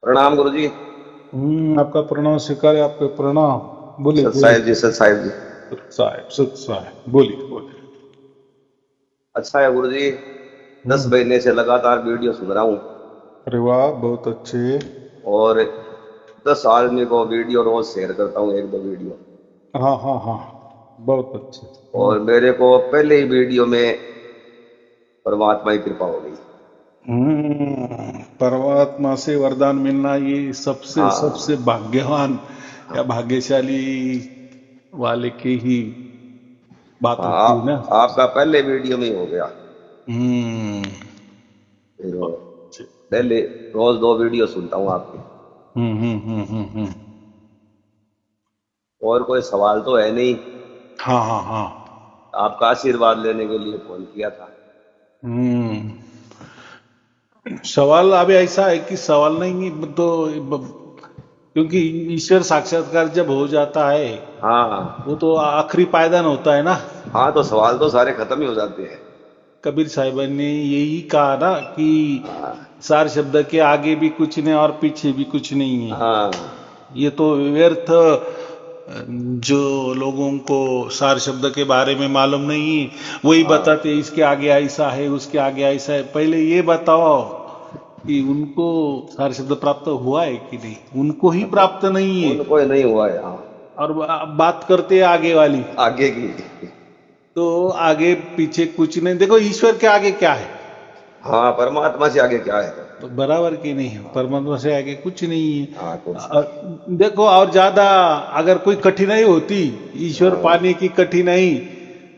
प्रणाम गुरु जी। आपका प्रणाम स्वीकार है। आपके प्रणाम। बोलिए सत बोलिए। साहिब जी, सत साहिब जी। सत साहब बोलिए बोलिए। अच्छा है गुरु जी। दस हम्म। महीने से लगातार वीडियो सुन रहा हूँ। अरे वाह, बहुत अच्छे। और 10 आदमी को वीडियो रोज शेयर करता हूँ, एक दो वीडियो। हाँ हाँ हाँ, बहुत अच्छे। और मेरे को पहले ही वीडियो में परमात्मा की कृपा हो गई। परमात्मा से वरदान मिलना ये सबसे सबसे हाँ भाग्यवान हाँ या भाग्यशाली वाले की ही बात हाँ। होती है ना। आपका पहले वीडियो में ही हो गया। हम्म। फिर अच्छे। डेली रोज दो वीडियो सुनता हूँ आपके। हम्म। और कोई सवाल तो है नहीं। हाँ हाँ हाँ। आपका आशीर्वाद लेने के लिए फोन किया था। हम्म। सवाल अभी ऐसा है कि सवाल नहीं तो क्योंकि ईश्वर साक्षात्कार जब हो जाता है हाँ वो तो आखिरी पायदान होता है ना। हाँ, तो सवाल तो सारे खत्म ही हो जाते हैं। कबीर साहिबन ने यही कहा ना कि हाँ सार शब्द के आगे भी कुछ नहीं और पीछे भी कुछ नहीं है। हाँ ये तो व्यर्थ जो लोगों को सार शब्द के बारे में मालूम नहीं है वही हाँ। बताते इसके आगे ऐसा है उसके आगे ऐसा है। पहले ये बताओ कि उनको सार शब्द प्राप्त हुआ है कि नहीं। उनको ही प्राप्त नहीं है उनको ही नहीं हुआ है। हाँ, और बात करते हैं आगे वाली। आगे की। तो आगे पीछे कुछ नहीं। देखो ईश्वर के आगे क्या है। हाँ, परमात्मा से आगे क्या है तो। तो बराबर की नहीं है। परमात्मा से आगे कुछ नहीं है। हाँ, कुछ नहीं। और देखो और ज्यादा अगर कोई कठिनाई होती ईश्वर हाँ पाने की कठिनाई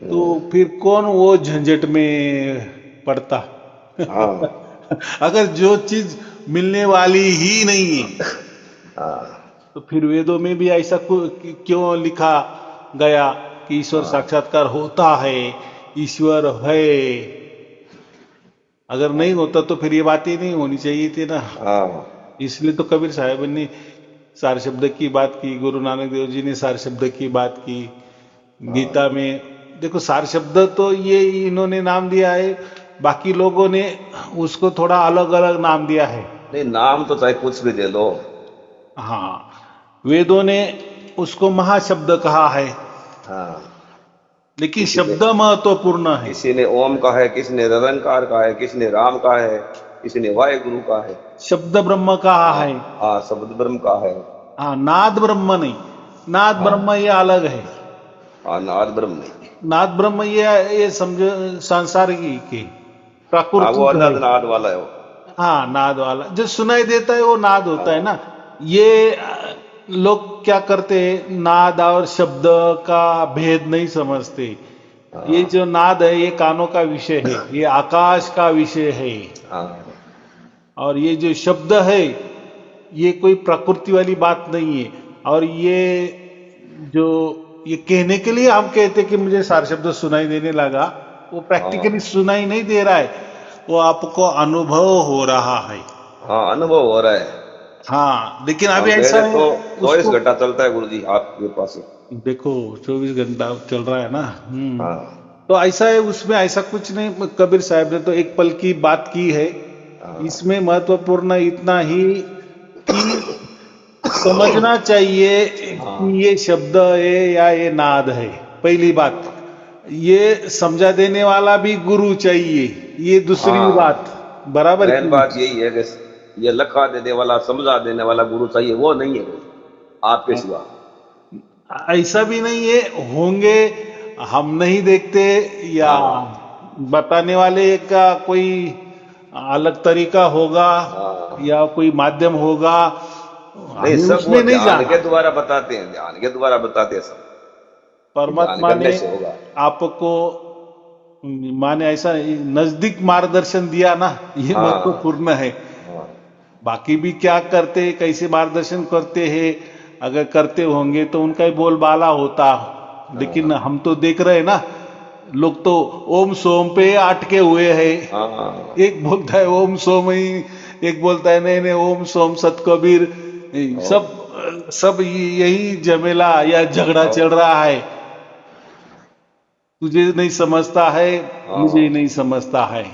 तो फिर कौन वो झंझट में पड़ता। हाँ अगर जो चीज मिलने वाली ही नहीं है हाँ तो फिर वेदों में भी ऐसा क्यों लिखा गया कि ईश्वर हाँ साक्षात्कार होता है, ईश्वर है। अगर नहीं होता तो फिर ये बातें नहीं होनी चाहिए थी ना। हाँ इसलिए तो कबीर साहब ने सार शब्द की बात की, गुरु नानक देव जी ने सार शब्द की बात की। हाँ। गीता में देखो सार शब्द तो ये इन्होंने नाम दिया है, बाकी लोगों ने उसको थोड़ा अलग अलग नाम दिया है। नहीं, नाम तो चाहे कुछ भी दे दो। हाँ, वेदों ने उसको महाशब्द कहा है, हाँ। लेकिन किसी ने शब्द महत्वपूर्ण है। किसी ने ओम का है, किसी ने निरंकार का है, किसी ने राम का है, किसी ने वाहेगुरु का है। शब्द ब्रह्म कहा हाँ है। हाँ, शब्द ब्रह्म का है। हाँ, नाद ब्रह्म नहीं। नाद ब्रह्म हाँ ये अलग है। हाँ, नाद ब्रह्म नहीं। नाद ब्रह्म ये समझो सांसारिक की हाँ, वो प्राकृतिक है। अनंत नाद वाला है वो। हाँ, नाद वाला जो सुनाई देता है वो नाद होता है हाँ ना। ये लोग क्या करते हैं नाद और शब्द का भेद नहीं समझते। ये हाँ जो नाद है ये कानों का विषय है, ये आकाश का विषय है। हाँ और ये जो शब्द है ये कोई प्रकृति वाली बात नहीं है। और ये जो ये कहने के लिए हम कहते कि मुझे सार शब्द सुनाई देने लगा, वो प्रैक्टिकली हाँ सुनाई नहीं दे रहा है, वो आपको अनुभव हो रहा है। हाँ, अनुभव हो रहा है। हाँ, लेकिन हाँ, अभी ऐसा मेरे है तो 24 उसको। घंटा चलता है गुरु जी आपके पास। देखो 24 घंटा चल रहा है ना। हाँ तो ऐसा है उसमें ऐसा कुछ नहीं। कबीर साहब ने तो एक पल की बात की है। हाँ इसमें महत्वपूर्ण इतना ही कि समझना चाहिए कि हाँ ये शब्द है या ये नाद है। पहली बात ये समझा देने वाला भी गुरु चाहिए, ये दूसरी बात। हाँ। बराबर मेन की बात यही है कि ये लखा देने वाला, समझा देने वाला गुरु चाहिए, वो नहीं है कोई आपके सिवा। ऐसा भी नहीं है होंगे, हम नहीं देखते या हाँ बताने वाले का कोई अलग तरीका होगा हाँ। या कोई माध्यम होगा, नहीं, हमें सब वो उसमें नहीं ध्यान जाना। के द्वारा बताते हैं, ध्यान के द्वारा बताते हैं सब। कि ध्यान परमात्मा करने ने से होगा। आपको माने ऐसा नजदीक मार्गदर्शन दिया ना, ये हाँ महत्वपूर्ण है। हाँ बाकी भी क्या करते हैं, कैसे मार्गदर्शन करते हैं, अगर करते होंगे तो उनका ही बोलबाला होता। लेकिन हाँ हम तो देख रहे हैं ना, लोग तो ओम सोम पे अटके हुए हैं। हाँ एक बोलता है ओम सोम ही, एक बोलता है नहीं नहीं ओम सोम सत कबीर। हाँ सब सब यही झमेला या झगड़ा हाँ चल रहा है। तुझे नहीं समझता है, मुझे हाँ। नहीं समझता है, हाँ,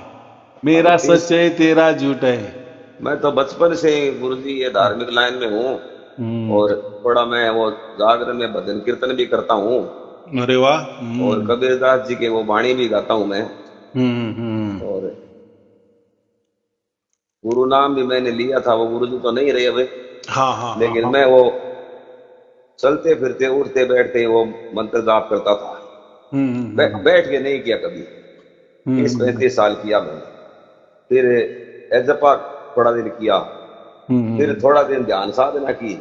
तो मेरा तीस सच है तेरा झूठ है। मैं तो बचपन से ही गुरुजी ये धार्मिक लाइन में हूँ। हम्म। और थोड़ा मैं वो जागरण में भजन कीर्तन भी करता हूँ। अरे वाह। और कबीरदास जी के वो वाणी भी गाता हूँ मैं। हम्म। और गुरु नाम भी मैंने लिया था, वो गुरु जी तो नहीं रहे अभी, हाँ हाँ हाँ लेकिन हाँ। मैं वो चलते फिरते उठते बैठते वो मंत्र जाप करता था। हम्म। बैठ के नहीं किया कभी। तीस हम्म। 35 साल किया मैंने। फिर एजपा थोड़ा दिन किया। फिर हम्म। थोड़ा दिन ध्यान साधना की।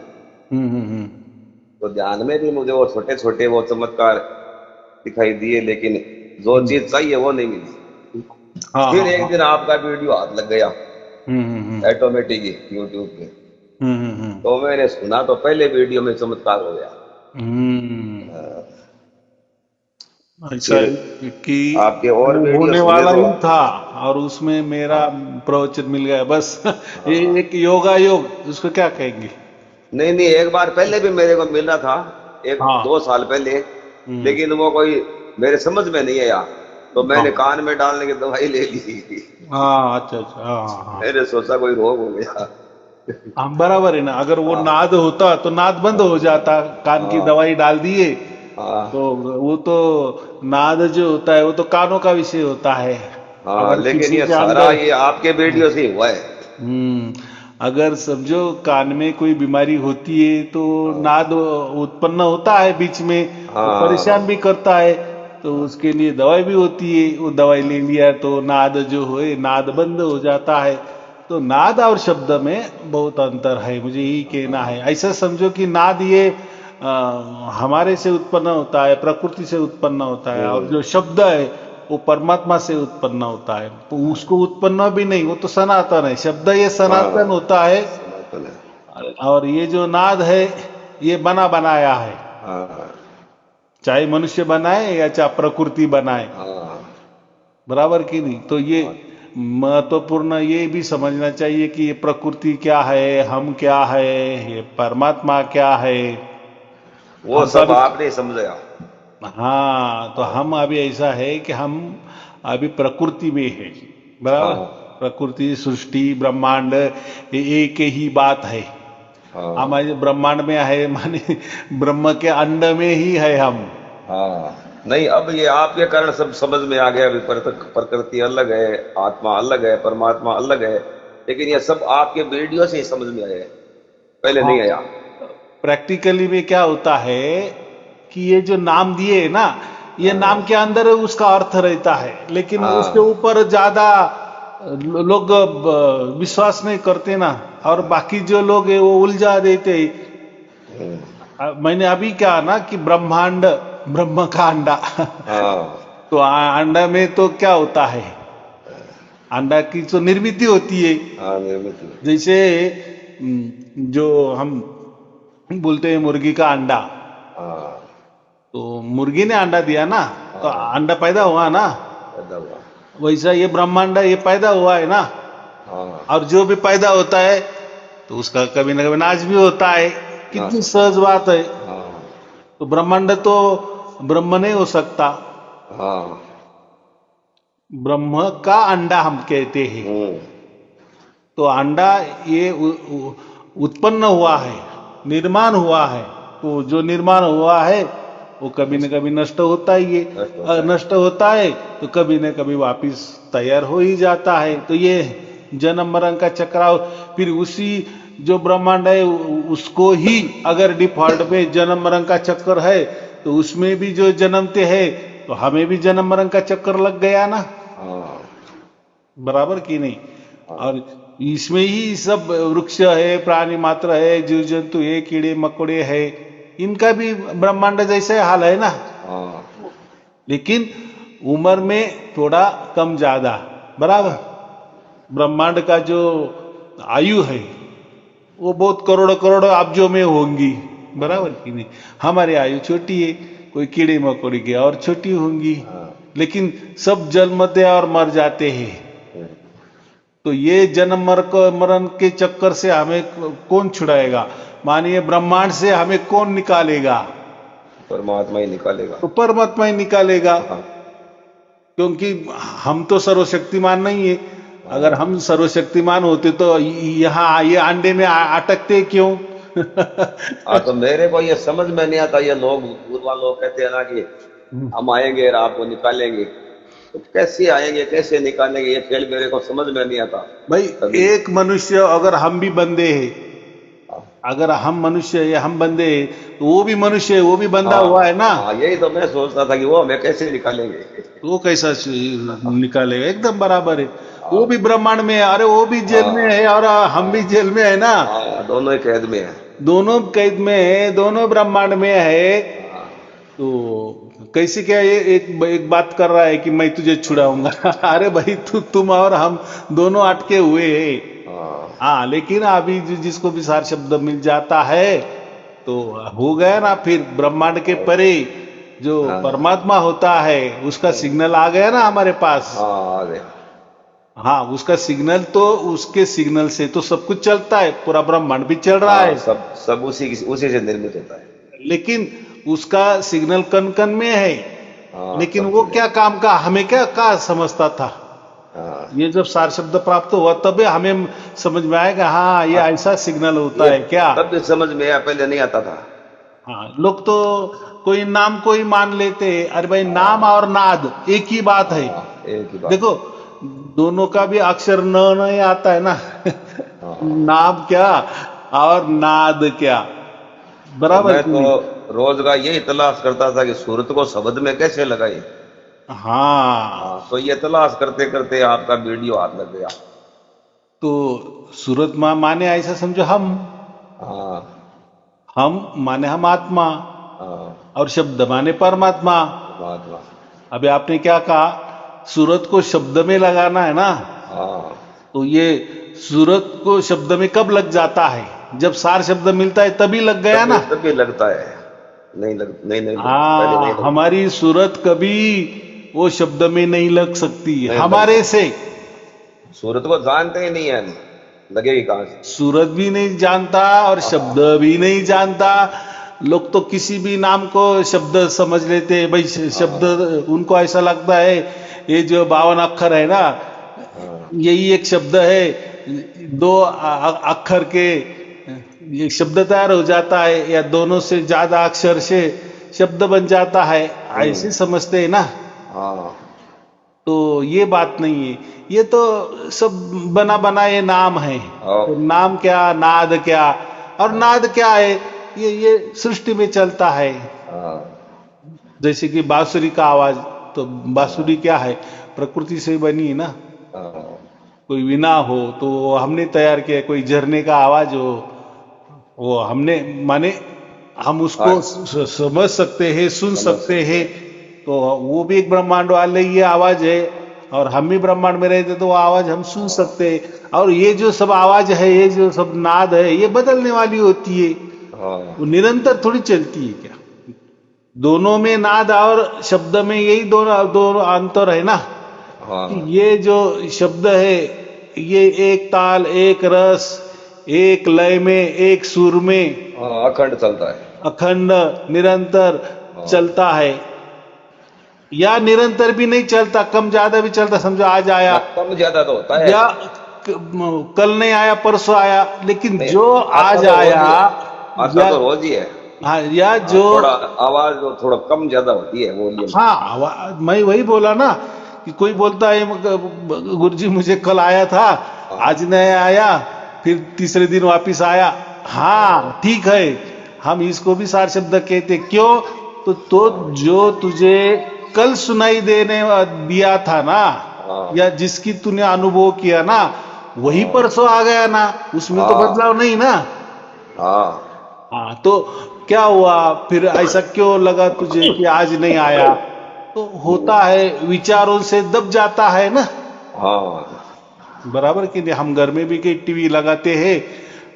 हम्म। तो ध्यान में भी मुझे वो छोटे छोटे वो चमत्कार दिखाई दिए, लेकिन जो चीज चाहिए वो नहीं मिली। हाँ फिर हाँ एक हाँ। दिन आपका वीडियो हाथ लग गया, हम्म। ऑटोमेटिक यूट्यूब पे। हम्म। तो मैंने सुना तो पहले वीडियो में चमत्कार हो गया। हम्म। ऐसा फिर है कि आपके और वो वीडियो होने सुने वाला तो ही था और उसमें मेरा हाँ प्रवचन मिल गया बस। ये हाँ। एक योगा योग उसको क्या कहेंगे। नहीं नहीं, एक बार पहले भी मेरे को मिला था, एक हाँ। 2 साल पहले। हम्म। लेकिन वो कोई मेरे समझ में नहीं आया, तो हाँ मैंने कान में डालने की दवाई ले ली। हाँ। अच्छा अच्छा। हाँ हाँ हाँ। मैंने सोचा कोई रोग हो गया। हाँ बराबर है ना, अगर वो हाँ नाद होता तो नाद बंद हो जाता, कान की हाँ दवाई डाल दिए तो हाँ वो तो नाद जो होता है वो तो कानों का विषय होता है। हाँ। अगर लेकिन किसी ये के सारा अंदर ये आपके वीडियो से ही हुआ है। हम्म, अगर समझो कान में कोई बीमारी होती है तो हाँ नाद उत्पन्न होता है बीच में, वो हाँ परेशान भी करता है। तो उसके लिए दवाई भी होती है, वो दवाई ले लिया तो नाद जो है नाद बंद हो जाता है। तो नाद और शब्द में बहुत अंतर है, मुझे यही कहना है। ऐसा समझो कि नाद ये हमारे से उत्पन्न होता है, प्रकृति से उत्पन्न होता है, और हम्म, जो शब्द है वो परमात्मा से उत्पन्न होता है। तो उसको उत्पन्न भी नहीं, वो तो सनातन है, शब्द ये सनातन हाँ होता है। सनातन है। और ये जो नाद है ये बना बनाया है, हाँ चाहे मनुष्य बनाए या चाहे प्रकृति बनाए, हाँ बराबर की नहीं। तो ये हाँ। महत्वपूर्ण ये भी समझना चाहिए कि ये प्रकृति क्या है, हम क्या है, ये परमात्मा क्या है। वो हम तो सब अभी आप नहीं समझा। हाँ, तो हम अभी ऐसा है कि हम अभी प्रकृति में है, बराबर। हाँ प्रकृति सृष्टि ब्रह्मांड ये एक ही बात है। हम हाँ आज ब्रह्मांड में है माने ब्रह्म के अंड में ही है हम। हाँ। नहीं, अब ये आपके कारण सब समझ में आ गया। अभी प्रकृति अलग है, आत्मा अलग है, परमात्मा अलग है। लेकिन ये सब आपके वीडियो से ही समझ में आया है, पहले हाँ, नहीं आया। प्रैक्टिकली में क्या होता है कि ये जो नाम दिए है ना, ये नाम के अंदर उसका अर्थ रहता है, लेकिन उसके हाँ ऊपर ज्यादा लोग विश्वास नहीं करते ना, और बाकी जो लोग है वो उलझा देते हैं। हम्म, मैंने अभी क्या ना कि ब्रह्मांड, ब्रह्म का अंडा। हाँ तो अंडा में तो क्या होता है, अंडा की तो निर्मित होती है। हाँ निर्मित। जैसे जो हम बोलते हैं मुर्गी का अंडा, हाँ तो मुर्गी ने अंडा दिया ना, तो हाँ अंडा पैदा हुआ ना। पैदा हुआ। वैसा ये ब्रह्मांड ये पैदा हुआ है ना। हाँ और जो भी पैदा होता है तो उसका कभी ना कभी नाश भी होता है। कितनी नाश। सहज बात है। हाँ तो ब्रह्मांड तो ब्रह्म नहीं हो सकता, हाँ। ब्रह्म का अंडा हम कहते हैं। हम्म, तो अंडा ये उत्पन्न हुआ है, निर्माण हुआ है। तो जो निर्माण हुआ है वो कभी न कभी नष्ट होता ही है। नष्ट होता है। नष्ट होता है तो कभी न कभी वापिस तैयार हो ही जाता है। तो ये जन्म मरण का चक्राव, फिर उसी जो ब्रह्मांड है उसको ही अगर डिफॉल्ट में जन्म मरण का चक्कर है तो उसमें भी जो जन्मते हैं तो हमें भी जन्म मरण का चक्कर लग गया ना, हाँ बराबर की नहीं। हाँ और इसमें ही सब वृक्ष है, प्राणी मात्र है, जीव जंतु है, कीड़े मकोड़े है, इनका भी ब्रह्मांड जैसे हाल है ना। हाँ लेकिन उम्र में थोड़ा कम ज्यादा, बराबर। ब्रह्मांड का जो आयु है वो बहुत करोड़ों करोड़ों अब्जों में होंगी, बराबर की नहीं। हमारी आयु छोटी है, कोई कीड़े मकोड़े की और छोटी होंगी, हाँ। लेकिन सब जन्मते और मर जाते हैं। हम्म, तो ये जन्म मरण के चक्कर से हमें कौन छुड़ाएगा, मानिए ब्रह्मांड से हमें कौन निकालेगा, परमात्मा ही निकालेगा। तो परमात्मा ही निकालेगा। हाँ क्योंकि हम तो सर्वशक्तिमान नहीं है, अगर हम सर्वशक्तिमान होते तो यहाँ ये अंडे में अटकते क्यों? हाँ, तो मेरे को ये समझ में नहीं आता, ये लोग पूर्वा लोग कहते हैं ना कि हम आएंगे और आपको निकालेंगे, तो कैसे आएंगे कैसे निकालेंगे, ये खेल मेरे को समझ में नहीं आता भाई कभी। एक मनुष्य अगर हम भी बंदे हैं, अगर हम मनुष्य या हम बंदे हैं, तो वो भी मनुष्य है, वो भी बंधा हुआ है ना। हाँ, यही तो मैं सोचता था कि वो हमें कैसे निकालेंगे। वो कैसा निकालेगा? एकदम बराबर है। वो भी ब्रह्मांड में है, अरे वो भी जेल में है और हम भी जेल में है ना। हाँ, दोनों ही कैद में है। दोनों कैद में है, दोनों ब्रह्मांड में है। हाँ, तो कैसे क्या ये एक बात कर रहा है कि मैं तुझे छुड़ाऊंगा? अरे भाई तुम और हम दोनों अटके हुए हैं। हाँ, हाँ, लेकिन अभी जिसको भी सार शब्द मिल जाता है तो हो गया ना। फिर ब्रह्मांड के परे जो परमात्मा होता है उसका सिग्नल आ गया ना हमारे पास। हाँ, आ गए। हाँ, उसका सिग्नल, तो उसके सिग्नल से तो सब कुछ चलता है, पूरा ब्रह्मांड भी चल रहा हाँ, है। सब उसी से निर्मित होता है। लेकिन उसका सिग्नल कन कन में है। हाँ, लेकिन सब वो चीजें। क्या काम का, हमें क्या समझता था? हाँ, ये जब सार शब्द प्राप्त हुआ तब हमें समझ में आएगा, हाँ ये ऐसा सिग्नल होता है क्या। तब भी समझ में आया, पहले नहीं आता था। हाँ, लोग तो कोई नाम को ही मान लेते हैं। अरे भाई नाम और नाद एक ही बात है। हाँ, एक ही बात। देखो दोनों का भी अक्षर न नहीं आता है ना। हाँ, नाम क्या और नाद क्या, तो बराबर मैं कि नहीं? तो रोज का यही तलाश करता था कि सूरत को शब्द में कैसे लगाए। हाँ, हाँ, तो ये तलाश करते करते आपका वीडियो हाथ लग गया। तो सूरत माने ऐसा समझो हाँ, हम माने हम आत्मा, हाँ, और शब्द माने परमात्मा। महात्मा। अभी आपने क्या कहा, सूरत को शब्द में लगाना है ना। हाँ, तो ये सूरत को शब्द में कब लग जाता है? जब सार शब्द मिलता है तभी लग गया ना। तभी लगता है। नहीं पहले नहीं हाँ, लगता। हमारी सूरत कभी वो शब्द में नहीं लग सकती नहीं हमारे से। सूरत को जानते ही नहीं है, लगेगी कहाँ से। सूरत भी नहीं जानता और शब्द भी नहीं जानता। लोग तो किसी भी नाम को शब्द समझ लेते हैं भाई। शब्द उनको ऐसा लगता है ये जो 52 अक्षर है ना, यही एक शब्द है। दो अक्षर के ये शब्द तैयार हो जाता है, या दोनों से ज्यादा अक्षर से शब्द बन जाता है, ऐसे समझते हैं ना। हाँ, तो ये बात नहीं है, ये तो सब बना बनाए नाम है। तो नाम क्या, नाद क्या, और नाद क्या है, ये सृष्टि में चलता है। हाँ, जैसे कि बांसुरी का आवाज, तो बांसुरी क्या है, प्रकृति से बनी है ना। हाँ, कोई वीणा हो तो वो हमने तैयार किया, कोई झरने का आवाज हो वो हमने, माने हम उसको समझ सकते हैं, सुन सकते हैं। तो वो भी एक ब्रह्मांड वाले ये आवाज है, और हम भी ब्रह्मांड में रहते तो वो आवाज हम सुन सकते हैं। और ये जो सब आवाज है, ये जो सब नाद है, ये बदलने वाली होती है, हाँ, वो निरंतर थोड़ी चलती है क्या। दोनों में नाद और शब्द में यही दोनों अंतर है ना। हाँ, ये जो शब्द है ये एक ताल, एक रस, एक लय में, एक सुर में हाँ, अखंड चलता है। अखंड निरंतर चलता है। या निरंतर भी नहीं चलता, कम ज्यादा भी चलता, समझो आज आया, कम ज्यादा तो होता है। या कल नहीं आया, परसों आया, लेकिन जो आज आता आया, आता तो रोज ही है। हाँ, या जो थोड़ा आवाज तो थोड़ा कम ज्यादा होती है, वॉल्यूम। हाँ, मैं वही बोला ना कि कोई बोलता है गुरुजी मुझे कल आया था, आज नहीं आया, फिर तीसरे दिन वापिस आया। हाँ ठीक है, हम इसको भी सार शब्द कहते। क्यों? तो जो तुझे कल सुनाई देने दिया था ना, या जिसकी तूने अनुभव किया ना, वही परसों आ गया ना, उसमें तो बदलाव नहीं ना। हाँ, तो क्या हुआ फिर, ऐसा क्यों लगा तुझे कि आज नहीं आया? तो होता है, विचारों से दब जाता है ना। हाँ, बराबर कि नहीं? हम घर में भी कई टीवी लगाते हैं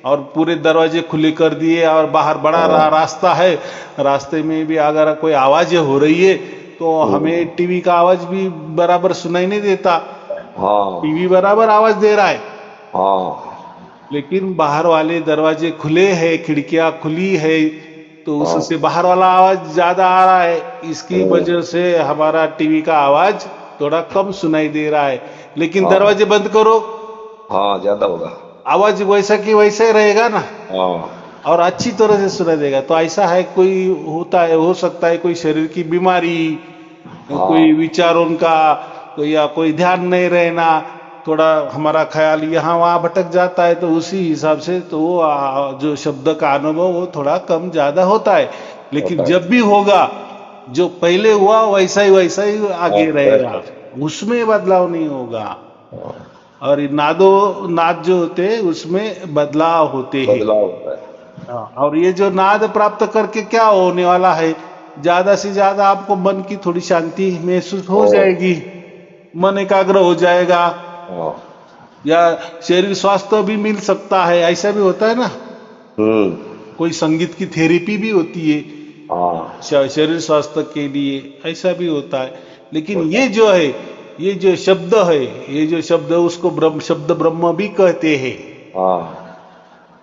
और पूरे दरवाजे खुले कर दिए, और बाहर बड़ा रास्ता है, रास्ते में भी अगर कोई आवाज हो रही है तो हमें टीवी का आवाज भी बराबर सुनाई नहीं देता। हाँ, टीवी बराबर आवाज दे रहा है, हाँ, लेकिन बाहर वाले दरवाजे खुले हैं, खिड़कियां खुली है, तो उससे बाहर वाला आवाज ज्यादा आ रहा है। इसकी वजह से हमारा टीवी का आवाज थोड़ा कम सुनाई दे रहा है, लेकिन हाँ। दरवाजे बंद करो, हाँ ज्यादा होगा। आवाज वैसा की वैसा ही रहेगा ना, हाँ और अच्छी तरह से सुनाई देगा। तो ऐसा है, कोई होता है, हो सकता है कोई शरीर की बीमारी, कोई हाँ विचारों का, कोई या कोई ध्यान नहीं रहना, थोड़ा हमारा ख्याल यहाँ वहाँ भटक जाता है, तो उसी हिसाब से तो वो जो शब्द का अनुभव वो थोड़ा कम ज्यादा होता है। लेकिन होता है। जब भी होगा, जो पहले हुआ वैसा ही आगे रहेगा, उसमें बदलाव नहीं होगा। और ये नाद जो होते हैं उसमें बदलाव होते हैं। बदलाव होता है। हाँ, और ये जो नाद प्राप्त करके क्या होने वाला है, ज्यादा से ज्यादा आपको मन की थोड़ी शांति महसूस हो ओ, जाएगी, मन एकाग्र हो जाएगा, हाँ। या शरीर स्वास्थ्य भी मिल सकता है, ऐसा भी होता है ना। कोई संगीत की थेरेपी भी होती है हाँ शरीर स्वास्थ्य के लिए, ऐसा भी होता है। लेकिन होता ये जो है, ये जो शब्द है, ये जो शब्द है उसको शब्द ब्रह्म भी कहते हैं। हाँ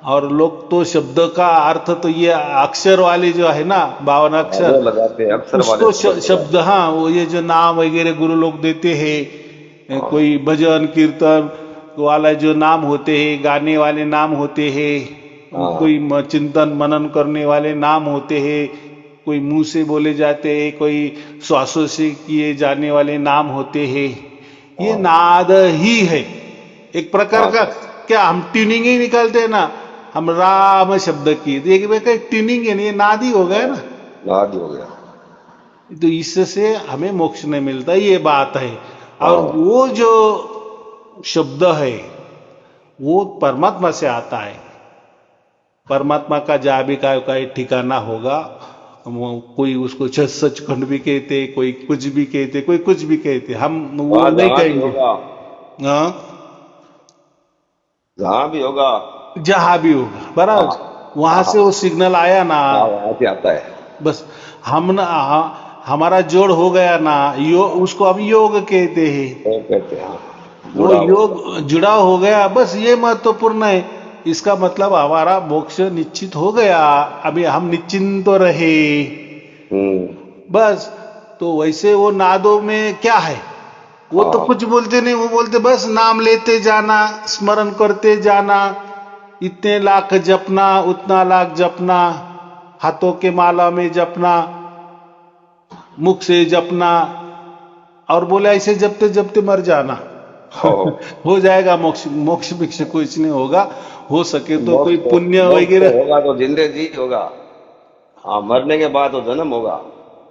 और लोग तो शब्द का अर्थ तो ये अक्षर वाले जो है ना, 52 वो अक्षर, लगाते हैं अक्षर वाले उसको शब्द शब्द, हाँ, वो ये जो नाम वगैरह गुरु लोग देते हैं, हाँ। कोई भजन कीर्तन वाला जो नाम होते हैं, गाने वाले नाम होते हैं, हाँ। कोई चिंतन मनन करने वाले नाम होते हैं, कोई मुंह से बोले जाते हैं, कोई श्वासों से किए जाने वाले नाम होते हैं। ये हाँ। नाद ही है एक प्रकार का। हाँ। क्या हम ट्यूनिंग ही निकालते हैं ना, हम राम शब्द की, देखिए ट्यूनिंग है, ये नाद ही हो गया ना। नाद हो गया। तो इससे हमें मोक्ष नहीं मिलता, ये बात है। और हाँ। वो जो शब्द है वो परमात्मा से आता है। परमात्मा का जहाँ भी का एक ठिकाना होगा, कोई उसको सचखंड भी कहते, कोई कुछ भी कहते, कोई कुछ भी कहते, हम वो वहाँ नहीं जहाँ भी कहेंगे। होगा, हाँ, जहाँ भी होगा। जहाँ भी होगा, बराबर, हाँ। वहां से वो सिग्नल आया ना, हाँ वहाँ से आता है। बस हम ना, हमारा जोड़ हो गया ना, उसको हम योग कहते हैं। वो कहते हैं हाँ, वो जुड़ा हुआ। योग जुड़ा हो गया, बस ये महत्वपूर्ण है। इसका मतलब हमारा मोक्ष निश्चित हो गया, अभी हम निश्चिंत तो रहे, बस। तो वैसे वो नादों में क्या है, वो तो हाँ। कुछ बोलते नहीं, वो बोलते बस नाम लेते जाना, स्मरण करते जाना, इतने लाख जपना, उतना लाख जपना, हाथों के माला में जपना, मुख से जपना, और बोले ऐसे जपते जपते मर जाना। हो जाएगा मोक्ष, मोक्ष भिक्ष कुछ नहीं होगा। हो सके तो कोई पुण्य मोक्ष तो वगैरह, होगा तो जिंदे जी होगा। हाँ मरने के बाद तो जन्म होगा।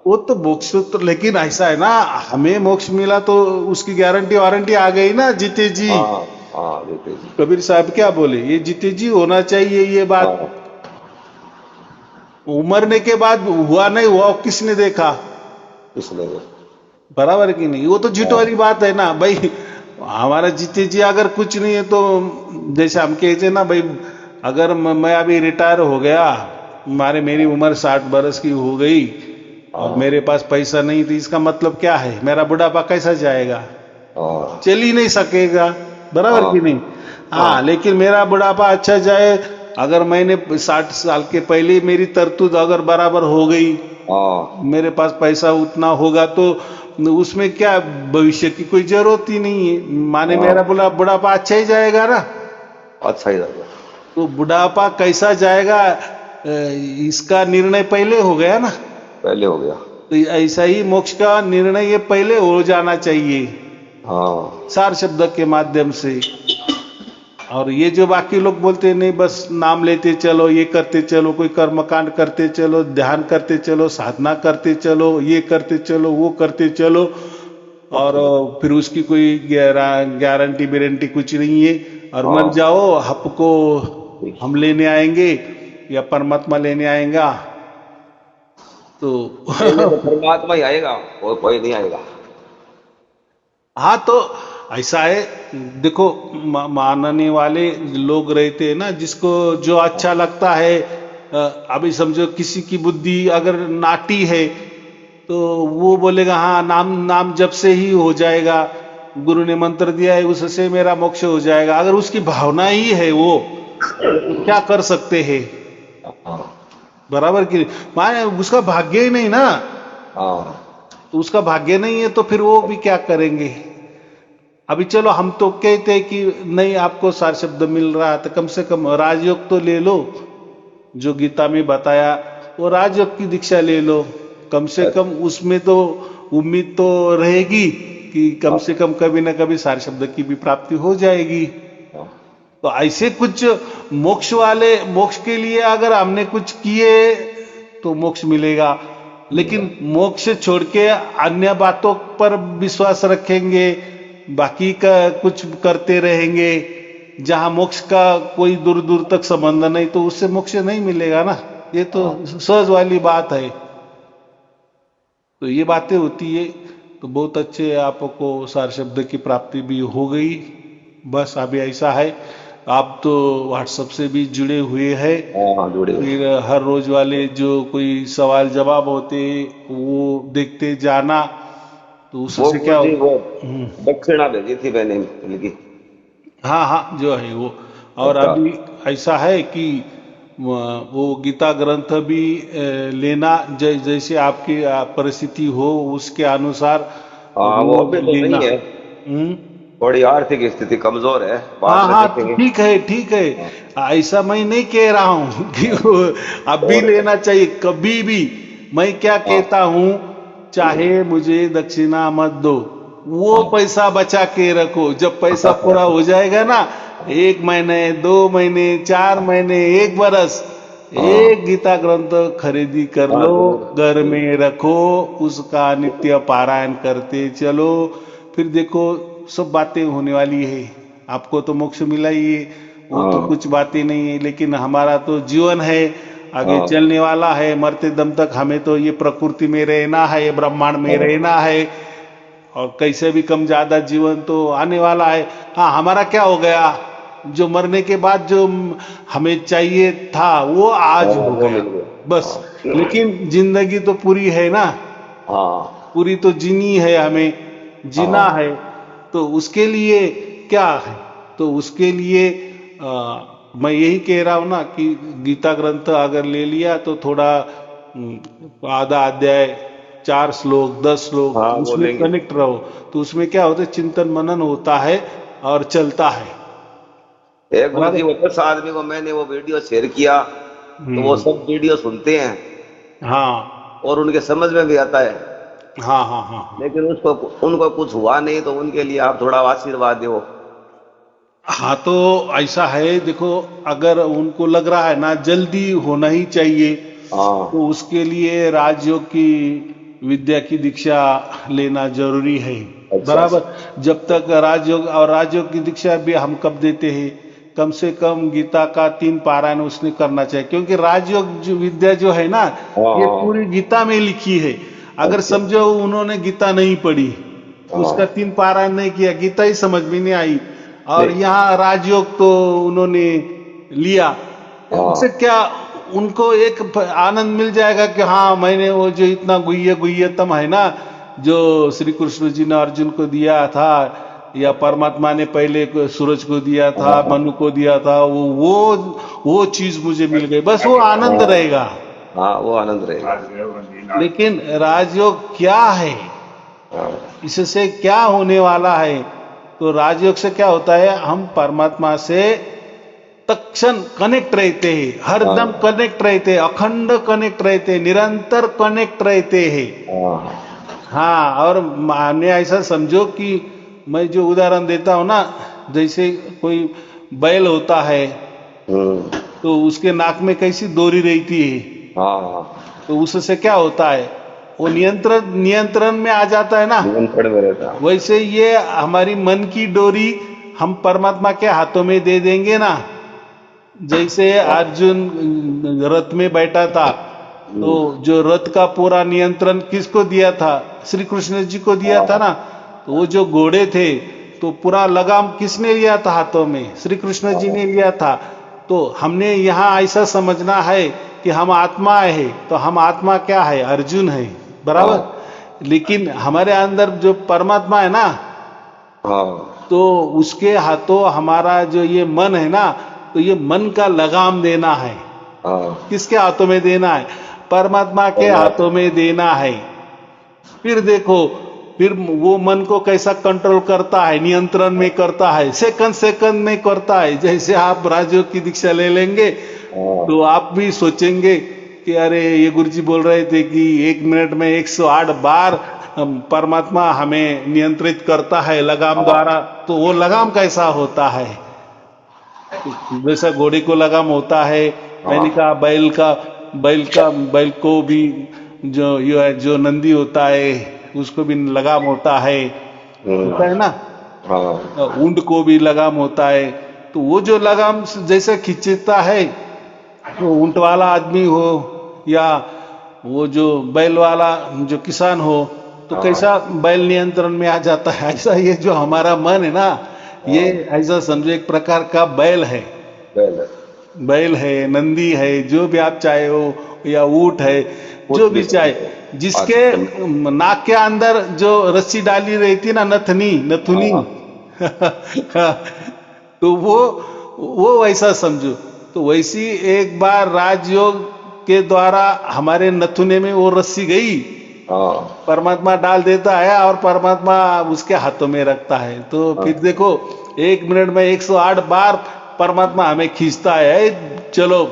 वो तो मोक्ष तो, लेकिन ऐसा है ना, हमें मोक्ष मिला तो उसकी गारंटी वारंटी आ गई ना, जीते जी। हाँ हाँ जीते जी। कबीर साहब क्या बोले, ये जीते जी होना चाहिए, ये बात। हाँ, मरने के बाद हुआ नहीं हुआ किसने देखा, इसलिए बराबर की नहीं, वो तो झूठ वाली बात है ना भाई। हमारा जीते जी अगर कुछ नहीं है तो, जैसे हम कहते हैं ना भाई, अगर मैं अभी रिटायर हो गया, मेरी उम्र 60 बरस की हो गई और मेरे पास पैसा नहीं, तो इसका मतलब क्या है, मेरा बुढ़ापा कैसा जाएगा, हाँ चल ही नहीं सकेगा, बराबर हाँ। की नहीं। हाँ, लेकिन मेरा बुढ़ापा अच्छा जाए, अगर मैंने 60 साल के पहले मेरी तरतूद अगर बराबर हो गई, हाँ मेरे पास पैसा उतना होगा, तो उसमें क्या भविष्य की कोई जरूरत ही नहीं है, माने हाँ। मेरा बुढ़ापा अच्छा ही जाएगा ना। अच्छा ही रहेगा। तो बुढ़ापा कैसा जाएगा, इसका निर्णय पहले हो गया ना। पहले हो गया। तो ऐसा ही मोक्ष का निर्णय ये पहले हो जाना चाहिए, हाँ सार शब्द के माध्यम से। और ये जो बाकी लोग बोलते हैं, नहीं बस नाम लेते चलो, ये करते चलो, कोई कर्मकांड करते चलो, ध्यान करते चलो, साधना करते चलो, ये करते चलो, वो करते चलो, और फिर उसकी कोई गारंटी वारंटी कुछ नहीं है, और हाँ। मर जाओ, आपको हम लेने आएंगे या परमात्मा लेने आएगा। तो पहले तो परमात्मा ही आएगा और कोई नहीं आएगा। हाँ, तो ऐसा है, देखो मानने वाले लोग रहते हैं ना, जिसको जो अच्छा लगता है। अभी समझो किसी की बुद्धि अगर नाटी है तो वो बोलेगा हाँ नाम जब से ही हो जाएगा, गुरु ने मंत्र दिया है उससे मेरा मोक्ष हो जाएगा। अगर उसकी भावना ही है वो, तो क्या कर सकते हैं, हाँ बराबर की माने उसका भाग्य ही नहीं ना। हाँ तो उसका भाग्य नहीं है तो फिर वो भी क्या करेंगे। अभी चलो हम तो कहते हैं कि नहीं आपको सार शब्द मिल रहा है तो कम से कम राजयोग तो ले लो, जो गीता में बताया वो राजयोग की दीक्षा ले लो, कम से कम उसमें तो उम्मीद तो रहेगी कि कम से कम कभी ना कभी सार शब्द की भी प्राप्ति हो जाएगी। तो ऐसे कुछ मोक्ष के लिए अगर हमने कुछ किए तो मोक्ष मिलेगा, लेकिन मोक्ष छोड़ के अन्य बातों पर विश्वास रखेंगे, बाकी का कुछ करते रहेंगे जहां मोक्ष का कोई दूर दूर तक संबंध नहीं, तो उससे मोक्ष नहीं मिलेगा ना। ये तो सहज वाली बात है। तो ये बातें होती है। तो बहुत अच्छे आपको सार शब्द की प्राप्ति भी हो गई। बस अभी ऐसा है आप तो व्हाट्सएप से भी जुड़े हुए हैं, जुड़े हुए। फिर हर रोज वाले जो कोई सवाल जवाब होते वो देखते जाना, तो उससे क्या वो दक्षिणा भेजी थी मैंने उनकी। हाँ हाँ जो है वो। और अभी ऐसा है कि वो गीता ग्रंथ भी लेना जैसे आपकी परिस्थिति हो उसके अनुसार वो अभी तो नहीं है, थोड़ी आर्थिक स्थिति कमजोर है। हाँ हाँ ठीक है ऐसा मैं नहीं कह रहा हूँ कि अभी लेना चाहिए, कभी भी। मैं क्या कहता हूँ, चाहे मुझे दक्षिणा मत दो, वो पैसा बचा के रखो, जब पैसा पूरा हो जाएगा ना, 1 महीने 2 महीने 4 महीने 1 बरस, एक गीता ग्रंथ खरीदी कर लो, घर में रखो, उसका नित्य पारायण करते चलो, फिर देखो सब बातें होने वाली है। आपको तो मोक्ष मिला ही है, वो तो कुछ बातें नहीं है, लेकिन हमारा तो जीवन है, आगे चलने वाला है, मरते दम तक हमें तो ये प्रकृति में रहना है, ये ब्रह्मांड में रहना है, और कैसे भी कम ज्यादा जीवन तो आने वाला है। हाँ हमारा क्या हो गया, जो मरने के बाद जो हमें चाहिए था वो आज हो गया बस। लेकिन जिंदगी तो पूरी है ना, पूरी तो जीनी है, हमें जीना है, तो उसके लिए क्या है, तो उसके लिए मैं यही कह रहा हूं ना कि गीता ग्रंथ अगर ले लिया तो थोड़ा आधा अध्याय 4 श्लोक 10 श्लोक उसमें कनेक्ट रहो, तो उसमें क्या होता है, चिंतन मनन होता है और चलता है। एक गुरुजी वो 10 आदमी को मैंने वो वीडियो शेयर किया, तो वो सब वीडियो सुनते हैं, हाँ, और उनके समझ में भी आता है, हाँ हाँ हाँ, लेकिन उनको कुछ हुआ नहीं, तो उनके लिए आप थोड़ा आशीर्वाद दो। हाँ तो ऐसा है, देखो अगर उनको लग रहा है ना जल्दी होना ही चाहिए, तो उसके लिए राजयोग की विद्या की दीक्षा लेना जरूरी है। बराबर, जब तक राजयोग की दीक्षा भी हम कब देते हैं, कम से कम गीता का 3 पारायण उसने करना चाहिए, क्योंकि राजयोग विद्या जो है ना ये पूरी गीता में लिखी है। अगर समझो उन्होंने गीता नहीं पढ़ी, उसका 3 पारायण नहीं किया, गीता ही समझ में नहीं आई, और यहाँ राजयोग तो उन्होंने लिया, उससे क्या उनको एक आनंद मिल जाएगा कि हाँ मैंने वो जो इतना गुह्यतम है ना, जो श्री कृष्ण जी ने अर्जुन को दिया था, या परमात्मा ने पहले सूरज को दिया था, मनु को दिया था, वो चीज मुझे मिल गई, बस वो आनंद रहेगा। वो आनंद रहेगा। लेकिन राजयोग क्या है, इससे क्या होने वाला है, तो राजयोग से क्या होता है, हम परमात्मा से तत्क्षण कनेक्ट रहते हैं, हरदम कनेक्ट रहते हैं, अखंड कनेक्ट रहते हैं, निरंतर कनेक्ट रहते हैं। हाँ, और माने ऐसा समझो कि मैं जो उदाहरण देता हूं ना, जैसे कोई बैल होता है तो उसके नाक में कैसी डोरी रहती है, तो उससे क्या होता है, वो नियंत्रण में आ जाता है ना, नियंत्रण में रहता है। वैसे ये हमारी मन की डोरी हम परमात्मा के हाथों में दे देंगे ना। जैसे अर्जुन रथ में बैठा था, तो जो रथ का पूरा नियंत्रण किसको दिया था, श्री कृष्ण जी को दिया था ना। तो वो जो घोड़े थे, तो पूरा लगाम किसने लिया था हाथों में, श्री कृष्ण जी ने लिया था। तो हमने यहाँ ऐसा समझना है कि हम आत्मा है, तो हम आत्मा क्या है, अर्जुन है, बराबर। लेकिन हमारे अंदर जो परमात्मा है ना, तो उसके हाथों हमारा जो ये मन है ना, तो ये मन का लगाम देना है, किसके हाथों में देना है, परमात्मा के हाथों में देना है। फिर देखो, फिर वो मन को कैसा कंट्रोल करता है, नियंत्रण में करता है, सेकंड सेकंड में करता है। जैसे आप राजयोग की दीक्षा ले लेंगे हाँ, तो आप भी सोचेंगे कि अरे ये गुरुजी बोल रहे थे कि 1 मिनट में 108 बार परमात्मा हमें नियंत्रित करता है लगाम द्वारा। तो वो लगाम कैसा होता है? जैसा घोड़े को लगाम होता है, मैंने कहा बैल को भी जो नंदी होता है उसको भी लगाम होता है ना। हाँ, ऊंट को भी लगाम होता है। तो वो जो लगाम जैसे खींचता है, वो ऊंट वाला आदमी हो या वो जो बैल वाला जो किसान हो, तो कैसा बैल नियंत्रण में आ जाता है। ऐसा ये जो हमारा मन है ना, ये ऐसा समझो एक प्रकार का बैल है। बैल है, नंदी है, जो भी आप चाहे हो, या ऊंट है, जो भी चाहे, जिसके नाक के अंदर जो रस्सी डाली रहती ना, नथुनी तो वो वैसा समझो। तो वैसी एक बार राजयोग के द्वारा हमारे नथुने में वो रस्सी गई, परमात्मा डाल देता है और परमात्मा उसके हाथों में रखता है। तो फिर देखो 1 मिनट में 108 बार परमात्मा हमें खींचता है, चलो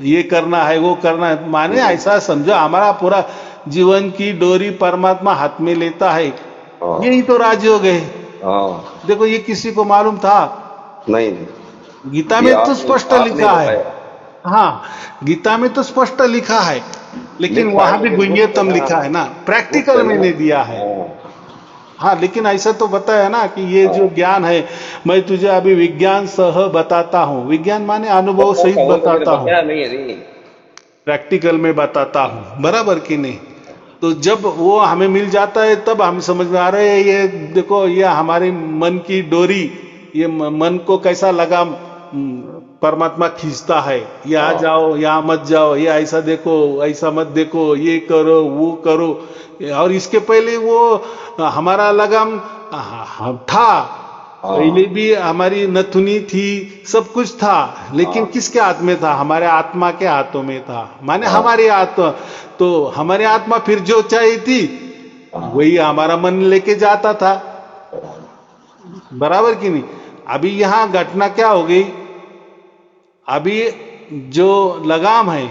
ये करना है, वो करना है। माने ऐसा समझो हमारा पूरा जीवन की डोरी परमात्मा हाथ में लेता है। यही तो राजयोग है। देखो ये किसी को मालूम था नहीं, गीता में तो स्पष्ट लिखा है। हाँ, गीता में तो स्पष्ट लिखा है, लेकिन वहां भी गुह्यतम लिखा है ना, प्रैक्टिकल मैंने दिया है। हाँ, लेकिन ऐसा तो बताया ना कि ये जो ज्ञान है मैं तुझे अभी विज्ञान सह बताता हूँ। विज्ञान माने अनुभव सहित बताता हूँ, प्रैक्टिकल में बताता हूँ, बराबर कि नहीं। तो जब वो हमें मिल जाता है तब हम समझ में आ रहे हैं, ये देखो ये हमारी मन की डोरी, ये मन को कैसा लगाम परमात्मा खींचता है। यहाँ जाओ, यहाँ मत जाओ, ये ऐसा देखो, ऐसा मत देखो, ये करो, वो करो। और इसके पहले वो हमारा लगाम था, पहले भी हमारी नथुनी थी, सब कुछ था, लेकिन किसके हाथ में था? हमारे आत्मा के हाथों में था। माने हमारी आत्मा, तो हमारी आत्मा फिर जो चाहिए थी वही हमारा मन लेके जाता था, बराबर कि नहीं। अभी यहां घटना क्या हो गई, अभी जो लगाम है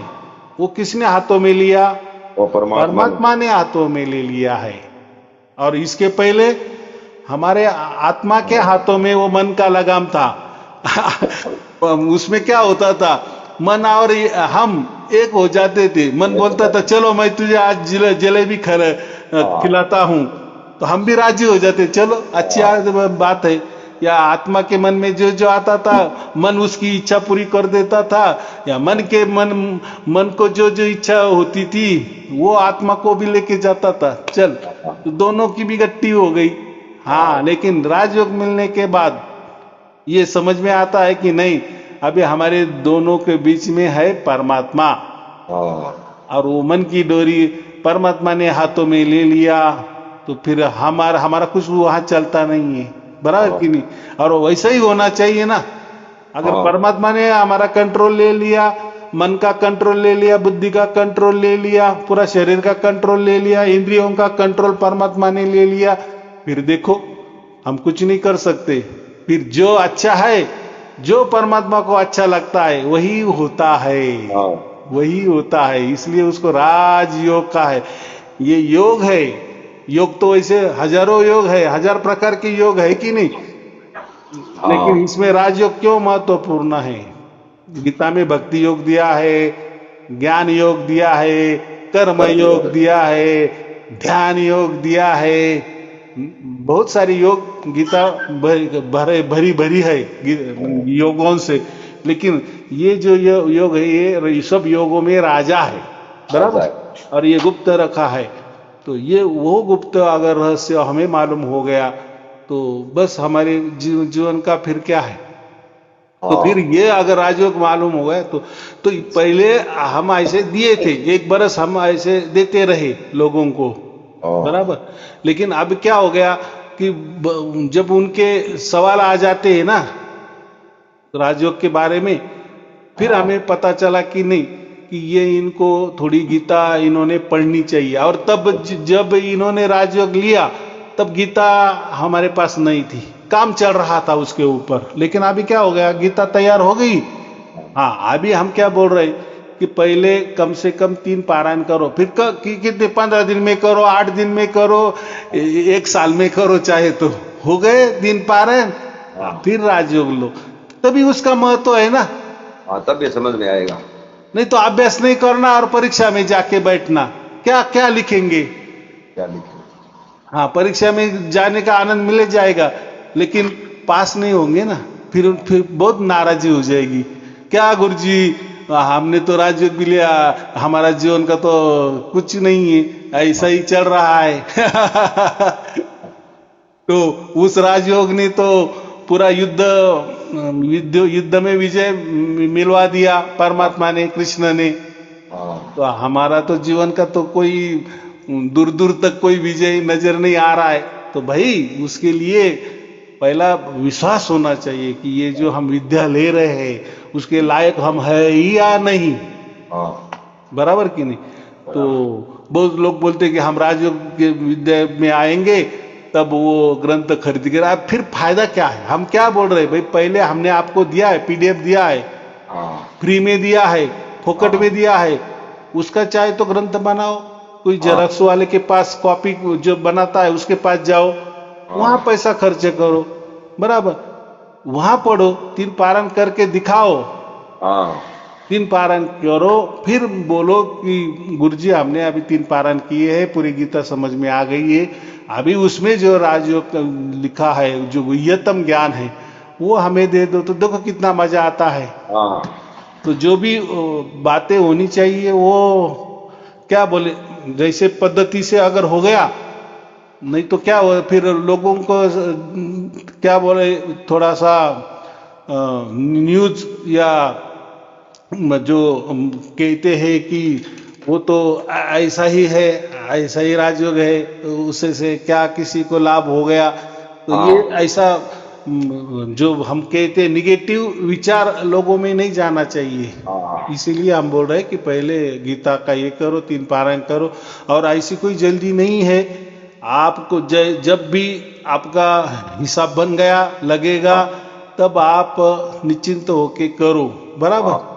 वो किसने हाथों में लिया? वो परमात्मा ने हाथों में ले लिया है। और इसके पहले हमारे आत्मा के हाथों में वो मन का लगाम था। उसमें क्या होता था, मन और हम एक हो जाते थे। मन बोलता था चलो मैं तुझे आज जलेबी खिलाता हूं, तो हम भी राजी हो जाते, चलो अच्छी बात है। या आत्मा के मन में जो जो आता था, मन उसकी इच्छा पूरी कर देता था, या मन को जो जो इच्छा होती थी वो आत्मा को भी लेके जाता था। चल, तो दोनों की भी गट्टी हो गई। हाँ, लेकिन राजयोग मिलने के बाद ये समझ में आता है कि नहीं, अभी हमारे दोनों के बीच में है परमात्मा, और वो मन की डोरी परमात्मा ने हाथों में ले लिया, तो फिर हमारा कुछ वहां चलता नहीं है, बराबर कि नहीं। और वैसा ही होना चाहिए ना। अगर परमात्मा ने हमारा कंट्रोल ले लिया, मन का कंट्रोल ले लिया, बुद्धि का कंट्रोल ले लिया, पूरा शरीर का कंट्रोल ले लिया, इंद्रियों का कंट्रोल परमात्मा ने ले लिया, फिर देखो हम कुछ नहीं कर सकते। फिर जो अच्छा है, जो परमात्मा को अच्छा लगता है वही होता है, वही होता है। इसलिए उसको राजयोग का है। ये योग है। योग तो वैसे हजारों योग है, 1000 प्रकार के योग है कि नहीं, लेकिन इसमें राजयोग क्यों महत्वपूर्ण है? गीता में भक्ति योग दिया है, ज्ञान योग दिया है, कर्म योग दिया है, ध्यान योग दिया है, बहुत सारी योग गीता भरी है योगों से। लेकिन ये जो योग है, ये सब योगों में राजा है, बराबर। और ये गुप्त रखा है। तो ये वो गुप्त अगर रहस्य हमें मालूम हो गया तो बस हमारे जीवन का फिर क्या है। तो फिर ये अगर राजयोग मालूम हो गया तो पहले हम ऐसे दिए थे, 1 बरस हम ऐसे देते रहे लोगों को, बराबर। लेकिन अब क्या हो गया कि जब उनके सवाल आ जाते हैं ना राजयोग के बारे में, फिर हमें पता चला कि नहीं, कि ये इनको थोड़ी गीता इन्होंने पढ़नी चाहिए। और तब जब इन्होंने राजयोग लिया तब गीता हमारे पास नहीं थी, काम चल रहा था उसके ऊपर। लेकिन अभी क्या हो गया, गीता तैयार हो गई। हाँ, अभी हम क्या बोल रहे कि पहले कम से कम 3 पारायण करो, फिर कितने 15 दिन में करो, 8 दिन में करो, 1 साल में करो, चाहे तो हो गए 3 पारायण, फिर राजयोग लो, तभी उसका महत्व है ना। हाँ, तब ये समझ में आएगा। नहीं तो अभ्यास नहीं करना और परीक्षा में जाके बैठना, क्या क्या लिखेंगे। क्या लिखे? हाँ, परीक्षा में जाने का आनंद मिल जाएगा लेकिन पास नहीं होंगे ना, फिर बहुत नाराजी हो जाएगी। क्या गुरुजी, हमने तो राजयोग भी लिया, हमारा जीवन का तो कुछ नहीं है, ऐसा ही चल रहा है। तो उस राजयोग ने तो पूरा युद्ध में विजय मिलवा दिया परमात्मा ने, कृष्ण ने। तो हमारा तो जीवन का तो कोई दूर दूर तक कोई विजय नजर नहीं आ रहा है। तो भाई उसके लिए पहला विश्वास होना चाहिए कि ये जो हम विद्या ले रहे हैं उसके लायक हम है ही या नहीं। बराबर कि नहीं? तो बहुत लोग बोलते हैं कि हम राजयोग के विद्या में आएंगे तब वो ग्रंथ खरीद के, फिर फायदा क्या है? हम क्या बोल रहे हैं भाई, पहले हमने आपको दिया है, पीडीएफ दिया है, फ्री में दिया है, फोकट में दिया है, उसका चाहे तो ग्रंथ बनाओ, कोई जेरॉक्स वाले के पास कॉपी जो बनाता है उसके पास जाओ, वहां पैसा खर्च करो, बराबर, वहां पढ़ो, 3 पारायण करके दिखाओ, 3 पारायण करो, फिर बोलो कि गुरुजी हमने अभी 3 पारायण किए हैं, पूरी गीता समझ में आ गई है, अभी उसमें जो राजयोग लिखा है, जो गुह्यतम ज्ञान है वो हमें दे दो, तो देखो कितना मजा आता है। तो जो भी बातें होनी चाहिए वो क्या बोले, जैसे पद्धति से अगर हो गया, नहीं तो क्या हो, फिर लोगों को क्या बोले, थोड़ा सा न्यूज या जो कहते हैं कि वो तो ऐसा ही है, ऐसा ही राजयोग है, तो उससे से क्या किसी को लाभ हो गया, तो ये ऐसा जो हम कहते हैं निगेटिव विचार लोगों में नहीं जाना चाहिए। इसीलिए हम बोल रहे हैं कि पहले गीता का ये करो, 3 पारायण करो, और ऐसी कोई जल्दी नहीं है। आपको जब भी आपका हिसाब बन गया लगेगा तब आप निश्चिंत होके करो, बराबर।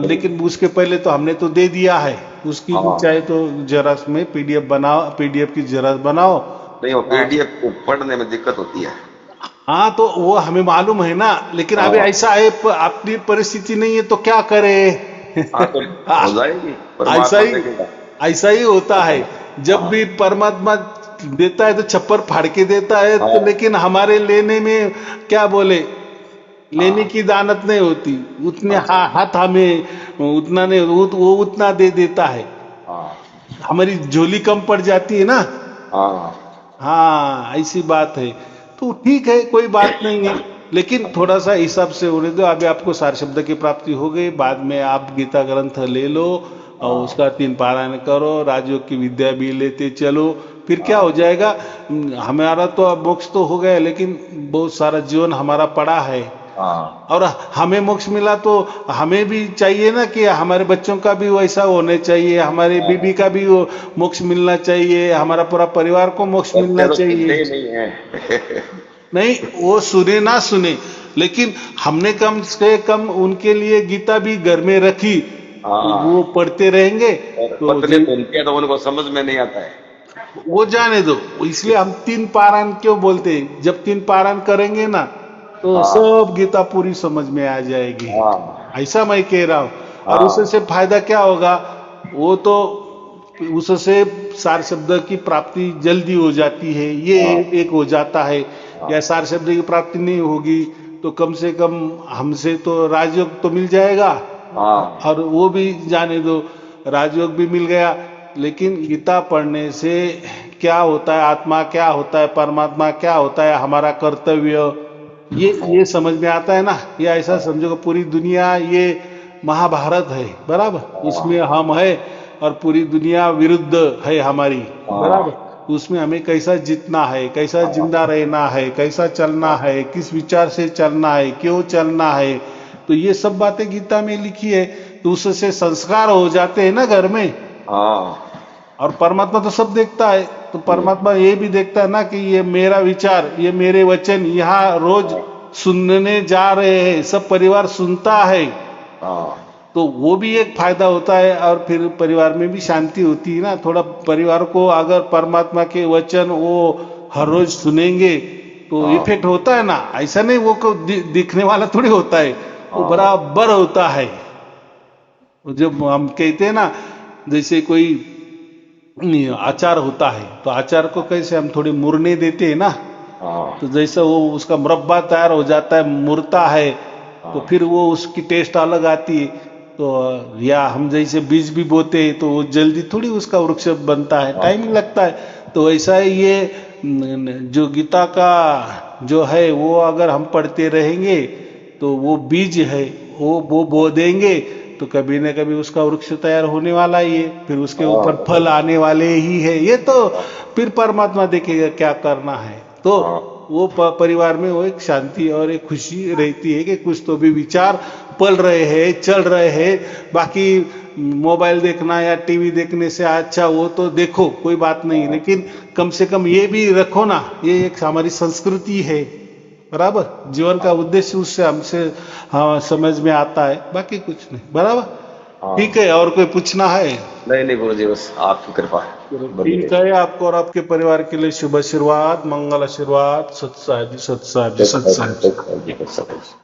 लेकिन उसके पहले तो हमने तो दे दिया है, उसकी चाहे तो जेरॉक्स में पीडीएफ बनाओ, पीडीएफ की जेरॉक्स बनाओ। नहीं, वो पीडीएफ को पढ़ने में दिक्कत होती है। हाँ, तो वो हमें मालूम है ना, लेकिन अभी ऐसा है, अपनी परिस्थिति नहीं है तो क्या करे। तो हो जाएगी, ऐसा ही होता है। जब भी परमात्मा देता है तो छप्पर फाड़ के देता है, तो लेकिन हमारे लेने में क्या बोले, लेने की दानत नहीं होती, उतने हाथ हमें उतना नहीं, वो उतना दे देता है, हमारी झोली कम पड़ जाती है ना। हाँ, ऐसी बात है। तो ठीक है, कोई बात नहीं है, लेकिन थोड़ा सा हिसाब से होने दो। अभी आपको सार शब्द की प्राप्ति हो गई, बाद में आप गीता ग्रंथ ले लो और उसका 3 पारायण करो, राजयोग की विद्या भी लेते चलो, फिर क्या हो जाएगा, हमारा तो अब मोक्ष तो हो गया, लेकिन बहुत सारा जीवन हमारा पड़ा है। और हमें मोक्ष मिला तो हमें भी चाहिए ना कि हमारे बच्चों का भी वैसा होना चाहिए, हमारे बीबी का भी वो मोक्ष मिलना चाहिए, हमारा पूरा परिवार को मोक्ष मिलना चाहिए। नहीं, वो सुने ना सुने, लेकिन हमने कम से कम उनके लिए गीता भी घर में रखी, वो पढ़ते रहेंगे तो उनको समझ में नहीं आता है, वो जाने दो। इसलिए हम 3 पारायण क्यों बोलते हैं, जब 3 पारायण करेंगे ना तो सब गीता पूरी समझ में आ जाएगी, ऐसा मैं कह रहा हूँ। और उससे फायदा क्या होगा, वो तो उससे सार शब्द की प्राप्ति जल्दी हो जाती है, ये एक हो जाता है। या सार शब्द की प्राप्ति नहीं होगी तो कम से कम हमसे तो राजयोग तो मिल जाएगा, और वो भी जाने दो, राजयोग भी मिल गया, लेकिन गीता पढ़ने से क्या होता है, आत्मा क्या होता है, परमात्मा क्या होता है, हमारा कर्तव्य, ये समझ में आता है ना। ये ऐसा समझो कि पूरी दुनिया ये महाभारत है, बराबर, उसमें हम है और पूरी दुनिया विरुद्ध है हमारी, बराबर। उसमें हमें कैसा जीतना है, कैसा जिंदा रहना है, कैसा चलना है, किस विचार से चलना है, क्यों चलना है, तो ये सब बातें गीता में लिखी है। तो उससे संस्कार हो जाते हैं ना घर में। हाँ और परमात्मा तो सब देखता है, तो परमात्मा ये भी देखता है ना कि ये मेरा विचार, ये मेरे वचन यहाँ रोज सुनने जा रहे हैं, सब परिवार सुनता है, हाँ तो वो भी एक फायदा होता है। और फिर परिवार में भी शांति होती है ना। थोड़ा परिवार को अगर परमात्मा के वचन वो हर रोज सुनेंगे तो हाँ। इफेक्ट होता है ना। ऐसा नहीं वो को दिखने वाला थोड़ी होता है, वो हाँ। बराबर होता है। जब हम कहते हैं ना, जैसे कोई अचार होता है तो अचार को कैसे हम थोड़ी मुरने देते हैं ना, हाँ तो जैसे वो उसका मुरब्बा तैयार हो जाता है, मुरता है, तो फिर वो उसकी टेस्ट अलग आती है। तो या हम जैसे बीज भी बोते हैं तो वो जल्दी थोड़ी उसका वृक्ष बनता है, टाइम लगता है। तो ऐसा ही ये जो गीता का जो है वो अगर हम पढ़ते रहेंगे तो वो बीज है वो बो देंगे तो कभी न कभी उसका वृक्ष तैयार होने वाला ही है, फिर उसके ऊपर फल आने वाले ही है। ये तो फिर परमात्मा देखेगा क्या करना है। तो वो परिवार में वो एक शांति और एक खुशी रहती है कि कुछ तो भी विचार पल रहे हैं, चल रहे हैं। बाकी मोबाइल देखना या टीवी देखने से अच्छा वो तो देखो, कोई बात नहीं, लेकिन कम से कम ये भी रखो ना, ये एक हमारी संस्कृति है, बराबर। जीवन का उद्देश्य उससे हमसे हाँ समझ में आता है, बाकी कुछ नहीं, बराबर। ठीक है, और कोई पूछना है? नहीं गुरुजी, बस आपकी कृपा ठीक है, आपको और आपके परिवार के लिए शुभ आशीर्वाद, मंगल आशीर्वाद, सत्साई जी, सत्साई जी, सत्साई जी।